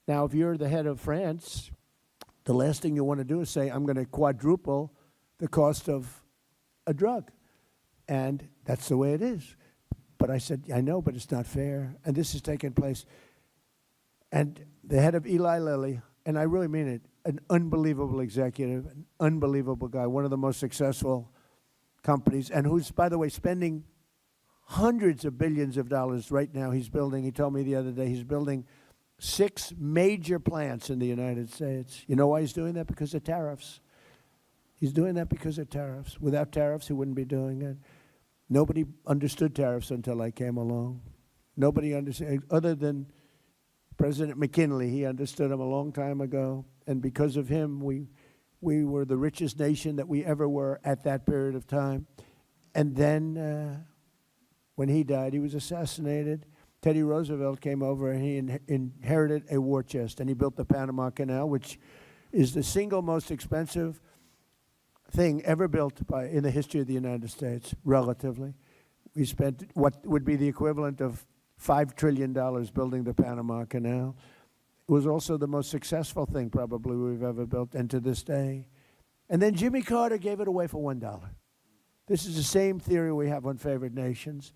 Now, if you're the head of France, the last thing you want to do is say, I'm going to quadruple the cost of a drug. And that's the way it is. But I said, I know, but it's not fair. And this is taking place. And the head of Eli Lilly, and I really mean it, an unbelievable executive, an unbelievable guy, one of the most successful companies, and who's, by the way, spending hundreds of billions of dollars right now. He told me the other day, he's building 6 major plants in the United States. You know why he's doing that? Because of tariffs. He's doing that because of tariffs. Without tariffs, he wouldn't be doing it. Nobody understood tariffs until I came along. Nobody understood, other than President McKinley. He understood them a long time ago. And because of him, we were the richest nation that we ever were at that period of time. And then when he died, he was assassinated. Teddy Roosevelt came over and he inherited a war chest. And he built the Panama Canal, which is the single most expensive thing ever built in the history of the United States, relatively. We spent what would be the equivalent of $5 trillion building the Panama Canal. It was also the most successful thing probably we've ever built, and to this day. And then Jimmy Carter gave it away for $1. This is the same theory we have on favored nations.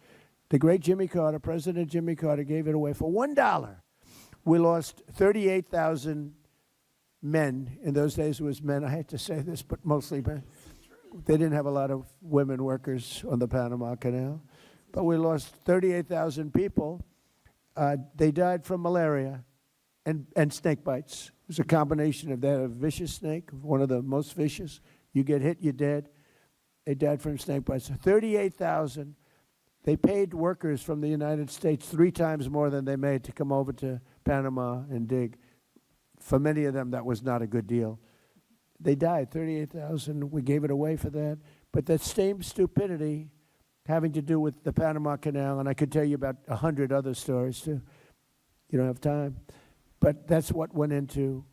The great Jimmy Carter, President Jimmy Carter, gave it away for $1. We lost 38,000 men. In those days it was men. I hate to say this, but mostly men. They didn't have a lot of women workers on the Panama Canal. But we lost 38,000 people. They died from malaria and snake bites. It was a combination of that, a vicious snake, one of the most vicious. You get hit, you're dead. They died from snake bites. 38,000. They paid workers from the United States 3 times more than they made to come over to Panama and dig. For many of them, that was not a good deal. They died, 38,000. We gave it away for that. But that same stupidity having to do with the Panama Canal, and I could tell you about 100 other stories too. You don't have time. But that's what went into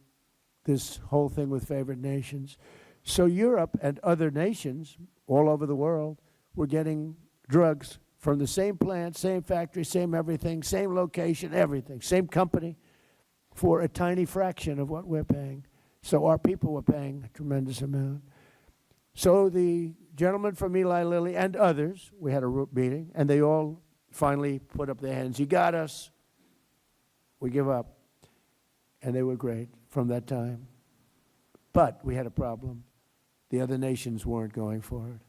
this whole thing with favored nations. So Europe and other nations all over the world were getting drugs from the same plant, same factory, same everything, same location, everything, same company, for a tiny fraction of what we're paying. So our people were paying a tremendous amount. So the gentleman from Eli Lilly and others, we had a meeting, and they all finally put up their hands. You got us. We give up. And they were great from that time. But we had a problem. The other nations weren't going for it.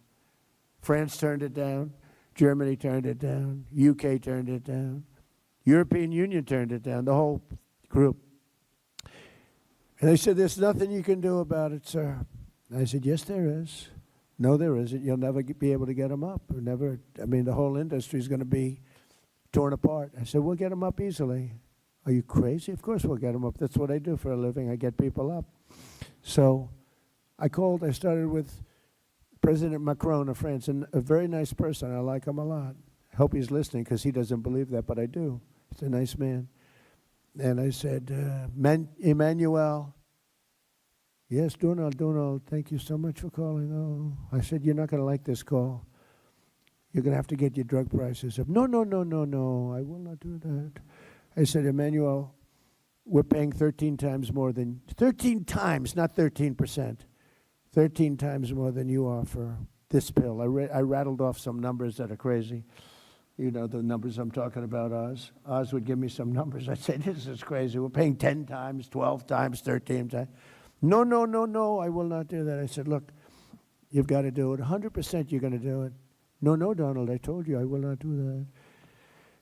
France turned it down. Germany turned it down. UK turned it down. European Union turned it down, the whole group. And they said, there's nothing you can do about it, sir. And I said, yes, there is. No, there isn't. You'll never be able to get them up. Or never. I mean, the whole industry is going to be torn apart. I said, we'll get them up easily. Are you crazy? Of course we'll get them up. That's what I do for a living. I get people up. So I started with President Macron of France, and a very nice person. I like him a lot. I hope he's listening because he doesn't believe that, but I do. He's a nice man. And I said, Emmanuel, yes, Donald, thank you so much for calling. Oh, I said, you're not going to like this call. You're going to have to get your drug prices up. No, I will not do that. I said, Emmanuel, we're paying 13 times more than, 13 times, not 13%, 13 times more than you are for this pill. I rattled off some numbers that are crazy. You know the numbers I'm talking about, Oz. Oz would give me some numbers. I'd say, this is crazy. We're paying 10 times, 12 times, 13 times. No, I will not do that. I said, look, you've got to do it. 100% you're going to do it. No, Donald, I told you I will not do that.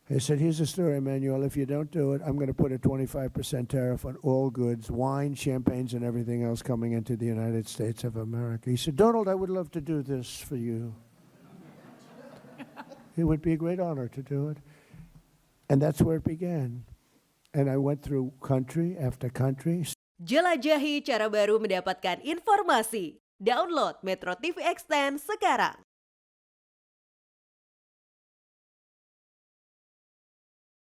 I said, here's the story, Emmanuel. If you don't do it, I'm going to put a 25% tariff on all goods, wine, champagnes, and everything else coming into the United States of America. He said, Donald, I would love to do this for you. It would be a great honor to do it. And that's where it began. And I went through country after country. Jelajahi cara baru mendapatkan informasi. Download MetroTV Extend sekarang.